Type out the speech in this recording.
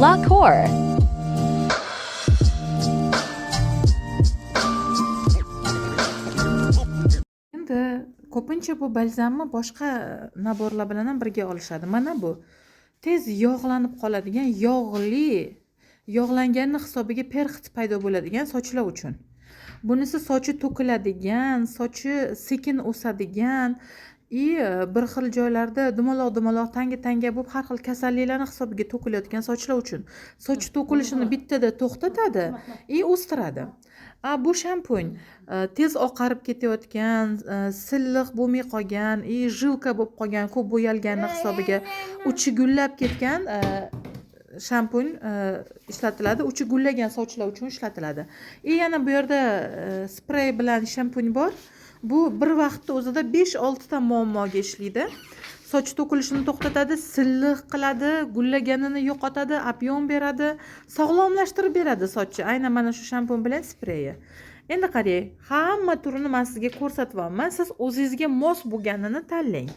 La Cour. Endi ko'pincha bu balzamni boshqa naborlar bilan ham birga olishadi. Mana bu tez yog'lanib qoladigan, yog'langanini hisobiga perxit paydo bo'ladigan sochlar uchun. Bunisi sochi to'kiladigan, sochi sekin o'sadigan bir xil joylarda dumaloq tanga bo'lib har xil kasalliklarni hisobiga to'kilayotgan sochlar uchun. Soch to'kilishini bittada to'xtatadi, o'stiradi. Bu shampun tez oqarib ketayotgan, silliq bo'lmay qolgan, jilka bo'lib qolgan, ko'p bo'yalganini hisobiga uchi gullab ketgan shampun ishlatiladi. Uchi gullagan sochlar uchun ishlatiladi. Yana bu yerda sprey bilan shampun bor. Bu bir vaqtda o'zida 5-6 ta muammoga ishlaydi. Soch to'kilishini to'xtatadi, silliq qiladi, gullaganini yo'qotadi, ob'yom beradi, sog'lomlashtirib beradi sochni. Aynan mana shu shampun bilan spreyi. Endi qarang, hamma turini men sizga ko'rsatyapman. Siz o'zingizga mos bo'lganini tanlang.